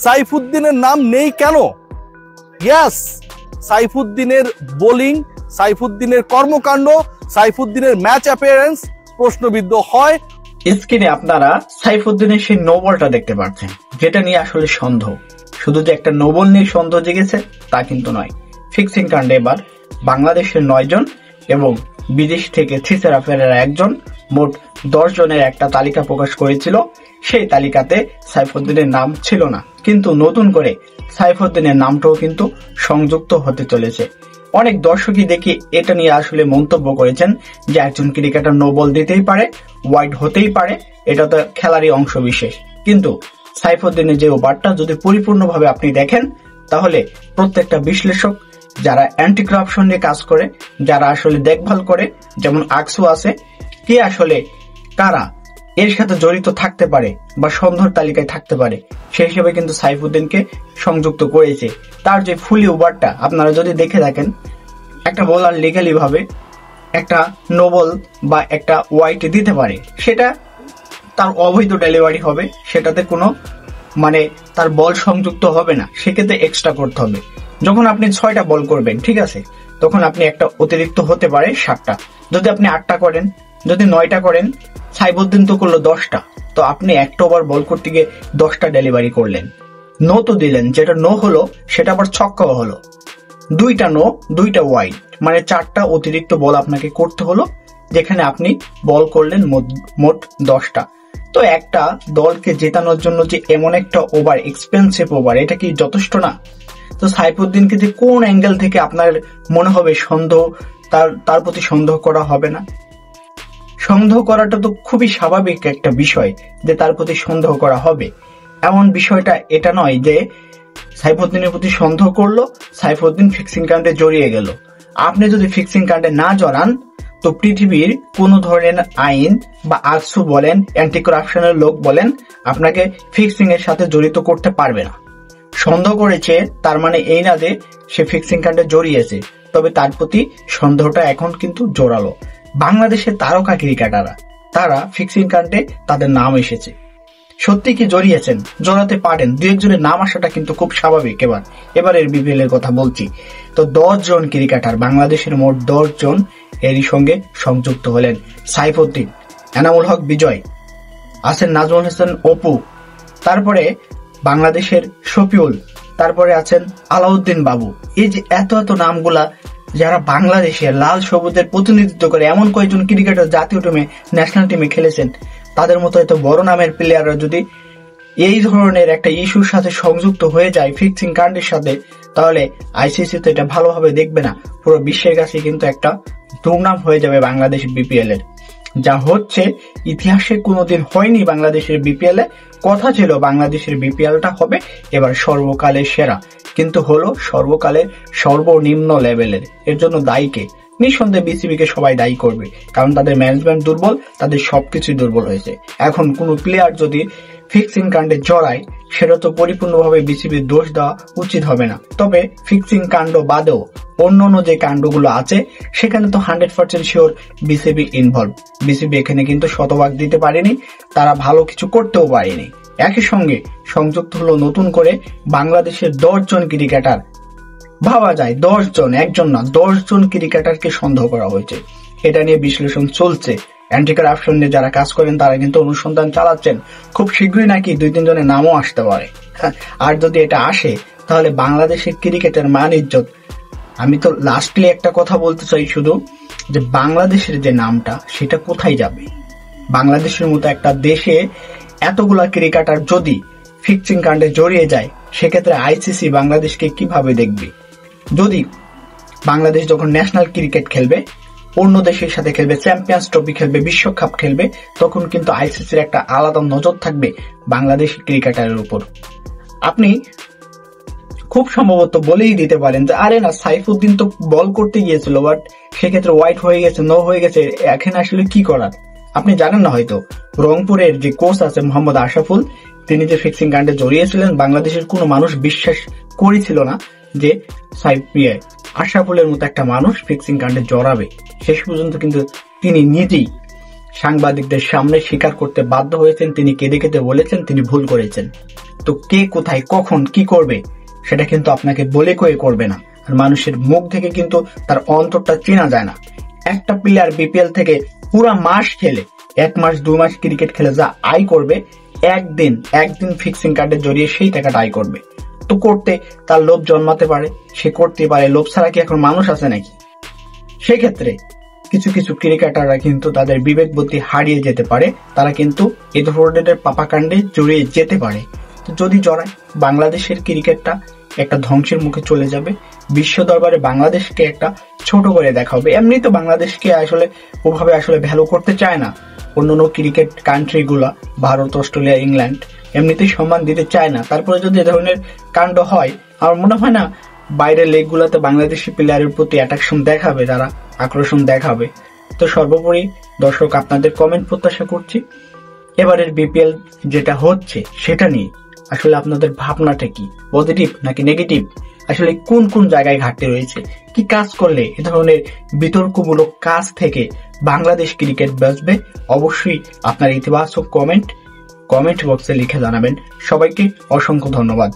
সাইফুদ্দিনের নাম নেই কেন? ইয়াস, সাইফুদ্দিনের বোলিং, সাইফুদ্দিনের কর্মকাণ্ড, সাইফুদ্দিনের ম্যাচ অ্যাপিয়ারেন্স প্রশ্নবিদ্ধ হয়। স্ক্রিনে আপনারা সাইফুদ্দিনের সেই নো বলটা দেখতে পাচ্ছেন, যেটা নিয়ে আসলে সন্দেহ। শুধু যে একটা নো বল নিয়ে সন্দেহ জেগেছে তা কিন্তু নয়। ফিক্সিং কাণ্ডে এবার বাংলাদেশের 9 জন এবং বিদেশ থেকে থিসারা ফেরেরা 1 জন, মোট 10 জনের একটা তালিকা প্রকাশ করেছিল। সেই তালিকাতে সাইফুদ্দিনের নাম ছিল না, কিন্তু নতুন করে সাইফুদ্দিনের নামটাও কিন্তু সংযুক্ত হতে চলেছে। অনেক দর্শকই দেখি এটা নিয়ে আসলে মন্তব্য করেছেন যে একজন ক্রিকেটার নো বল দিতেই পারে, ওয়াইড হতেই পারে, এটা তো খেলারই অংশ বিশেষ। কিন্তু সাইফুদ্দিনের যে ওভারটা যদি পরিপূর্ণভাবে আপনি দেখেন, তাহলে প্রত্যেকটা বিশ্লেষক যারা অ্যান্টি করাপশন নিয়ে কাজ করে, যারা আসলে দেখভাল করে, যেমন আকসু আছে, কে আসলে কারা এর সাথে জড়িত থাকতে পারে বা সন্দেহের তালিকায় থাকতে পারে, সেই হিসেবে কিন্তু সাইফুদ্দিনকে সংযুক্ত করেছে। তার যে ফুলি ওভারটা আপনারা যদি দেখে থাকেন, একটা বোলার লিগালি ভাবে একটা নো বল বা একটা ওয়াইড দিতে পারে, সেটা তার অবৈধ ডেলিভারি হবে, সেটাতে কোনো তার বল সংযুক্ত হবে না, সেক্ষেত্রে এক্সট্রা করতে হবে। যখন আপনি 6টা বল করবেন, ঠিক আছে, তখন আপনি একটা অতিরিক্ত হতে পারে 7টা। যদি আপনি 8টা করেন, যদি 9টা করেন, সাইফুদ্দিন তো করলো 10টা, তো আপনি একটা ওভার বল করতে গিয়ে 10টা ডেলিভারি করলেন, নো তো দিলেন, যেটা নো হলো সেটা আবার ছক্কাও হলো। 2টা নো, 2টা ওয়াইড, 4টা অতিরিক্ত বল আপনাকে করতে হলো, যেখানে আপনি বল করলেন মোট 10টা। তো একটা দলকে জেতানোর জন্য যে এমন একটা ওভার, এক্সপেন্সিভ ওভার, এটা কি যথেষ্ট না? তো সাইফুদ্দিনকে যে কোন অ্যাঙ্গেল থেকে আপনার মনে হবে সন্দেহ, তার প্রতি সন্দেহ করা হবে না? সন্দেহ করাটা তো খুবই স্বাভাবিক একটা বিষয় যে তার প্রতি সন্দেহ করা হবে। এমন বিষয়টা এটা নয় যে সাইফুদ্দিনের প্রতি সন্দেহ করলো, সাইফুদ্দিন ফিক্সিং কাণ্ডে জড়িয়ে গেল। আপনি যদি ফিক্সিং কাণ্ডে না জড়ান, তো পৃথিবীর কোন ধরনের আইন বা আকসু বলেন, অ্যান্টি করাপশনের লোক বলেন, আপনাকে ফিক্সিং এর সাথে জড়িত করতে পারবে না। সন্দেহ করেছে তার মানে এই না যে সে ফিক্সিং কাণ্ডে জড়িয়েছে, তবে তার প্রতি সন্দেহটা এখন কিন্তু জোরালো। বাংলাদেশের তারকা ক্রিকেটাররা তারা ফিক্সিং কাণ্ডে তাদের নাম এসেছে, সত্যি কি জড়িয়েছেন, জড়াতে পারেন, 2-1 জনের নাম আসাটা কিন্তু খুব স্বাভাবিক। এবারের বিপিএল এর কথা বলছি। তো 10 জন ক্রিকেটার, বাংলাদেশের মোট 10 জন এরই সঙ্গে সংযুক্ত হলেন। সাইফুদ্দিন, এনামুল হক বিজয়, আছেন নাজমুল হাসান অপু, তারপরে বাংলাদেশের শফিউল, তারপরে আছেন আলাউদ্দিন বাবু। এই যে এত নামগুলা যারা বাংলাদেশের লাল সবুজের প্রতিনিধিত্ব করে, এমন কয়েকজন ক্রিকেটার জাতীয় টিমে, ন্যাশনাল টিমে খেলেছেন, তাদের মতো এত বড় নামের প্লেয়াররা যদি এই ধরনের একটা ইস্যুর সাথে সংযুক্ত হয়ে যায়, ফিক্সিং কাণ্ডের সাথে, তাহলে আইসিসি তো এটা ভালোভাবে দেখবে না। পুরো বিশ্বের কাছে কিন্তু একটা দুর্নাম হয়ে যাবে বাংলাদেশ বিপিএল এর। যা হচ্ছে ইতিহাসে কোনোদিন হয়নি বাংলাদেশের বিপিএল এ। কথা ছিল বাংলাদেশের বিপিএলটা হবে এবার সর্বকালের সেরা, কিন্তু হলো সর্বকালের সর্বনিম্ন লেভেলের। এর জন্য দায়ী কে? নিঃসন্দেহে বিসিবিকে সবাই দায়ী করবে, কারণ তাদের ম্যানেজমেন্ট দুর্বল, তাদের সবকিছুই দুর্বল হয়েছে। এখন কোনো প্লেয়ার যদি ফিক্সিং কাণ্ডে জড়ায়, সেটা তো পরিপূর্ণভাবে বিসিবির দোষ দেওয়া উচিত হবে না। তবে ফিক্সিং কাণ্ড বাদেও অন্যান্য যে কাণ্ডগুলো আছে, সেখানে তো 100% শিওর বিসিবি ইনভলভ। বিসিবি এখানে কিন্তু শতভাগ দিতে পারেনি, তারা ভালো কিছু করতেও পারেনি। একই সঙ্গে সংযুক্ত হলো নতুন করে বাংলাদেশের 10 জন ক্রিকেটার। ভাবা যায় 10 জন, একজন না, 10 জন ক্রিকেটারকে সন্দেহ করা হয়েছে। এটা নিয়ে বিশ্লেষণ চলছে। অ্যান্টি কারাপশন নিয়ে যারা কাজ করেন তারা কিন্তু অনুসন্ধান চালাচ্ছেন। খুব শীঘ্রই নাকি 2-3 জনের নামও আসতে পারে। আর যদি এটা আসে, তাহলে বাংলাদেশের ক্রিকেটের মান ইজ্জত। আমি তো লাস্টলি একটা কথা বলতে চাই শুধু, যে বাংলাদেশের যে নামটা সেটা কোথায় যাবে? বাংলাদেশের মতো একটা দেশে এতগুলা ক্রিকেটার যদি ফিক্সিং কাণ্ডে জড়িয়ে যায়, সেক্ষেত্রে আইসিসি বাংলাদেশকে কিভাবে দেখবে? যদি বাংলাদেশ যখন ন্যাশনাল ক্রিকেট খেলবে, অন্য দেশের সাথে খেলবে, চ্যাম্পিয়ন্স ট্রফি খেলবে, বিশ্বকাপ খেলবে, তখন কিন্তু আইসিসির একটা আলাদা নজর থাকবে বাংলাদেশ ক্রিকেটারের উপর। আপনি খুব সম্ভবত বলেই দিতে পারেন যে আরে না, সাইফুদ্দিন তো বল করতে গিয়েছিল, বাট সেক্ষেত্রে হোয়াইট হয়ে গেছে, নো হয়ে গেছে, এখানে আসলে কি করার? আপনি জানেন না হয়তো, রংপুরের যে কোচ আছে মোহাম্মদ আশরাফুল, তিনি যে ফিক্সিং কাণ্ডে জড়িয়েছিলেন, বাংলাদেশের কোনো মানুষ বিশ্বাস করেছিল না যে আশরাফুলের মতো একটা মানুষ ফিক্সিং কাণ্ডে জড়াবে। শেষ পর্যন্ত কিন্তু তিনি নিজেই সাংবাদিকদের সামনে স্বীকার করতে বাধ্য হয়েছেন, তিনি কেঁদে কেঁদে বলেছেন তিনি ভুল করেছেন। তো কে কোথায় কখন কি করবে সেটা কিন্তু আপনাকে বলে কয়ে করবে না, আর মানুষের মুখ থেকে কিন্তু তার অন্তরটা চেনা যায় না। একটা প্লেয়ার বিপিএল থেকে পুরা মাস খেলে, 1 মাস 2 মাস ক্রিকেট খেলে যা আয় করবে, একদিন ফিক্সিং কার্ডের জড়িয়ে সেই টাকাটা আয় করবে। তো করতে তার লোভ জন্মাতে পারে, সে করতে পারে, লোভ ছাড়া কি এখন মানুষ আছে নাকি? সেক্ষেত্রে কিছু কিছু ক্রিকেটাররা কিন্তু তাদের বিবেক বুদ্ধি হারিয়ে যেতে পারে, তারা কিন্তু এই ধরনের পাপাকাণ্ডে জড়িয়ে যেতে পারে। তো যদি জড়ায়, বাংলাদেশের ক্রিকেটটা একটা ধ্বংসের মুখে চলে যাবে, বিশ্ব দরবারে বাংলাদেশকে একটা ছোট করে দেখা হবে। এমনি তো বাংলাদেশকে আসলে ওভাবে আসলে ভ্যালু করতে চায় না অন্যান্য ক্রিকেট কান্ট্রি গুলা, ভারত, অস্ট্রেলিয়া, ইংল্যান্ড এমনিতেই সম্মান দিতে চায় না। তারপরে যদি এ ধরনের কাণ্ড হয়, আমার মনে হয় না বাইরের লেগ গুলাতে বাংলাদেশি প্লেয়ারের প্রতি অ্যাট্রাকশন দেখাবে, তারা আকর্ষণ দেখাবে। তো সর্বোপরি দর্শক, আপনাদের কমেন্ট প্রত্যাশা করছি। এবারের বিপিএল যেটা হচ্ছে সেটা নিয়ে আসলে আপনাদের ভাবনাটা কি, পজিটিভ নাকি নেগেটিভ? আসলে কোন কোন জায়গায় ঘাটতি রয়েছে, কি কাজ করলে এ ধরনের বিতর্কমূলক কাজ থেকে বাংলাদেশ ক্রিকেট বাঁচবে? অবশ্যই আপনার ইতিবাচক কমেন্ট বক্সে লিখে জানাবেন। সবাইকে অসংখ্য ধন্যবাদ।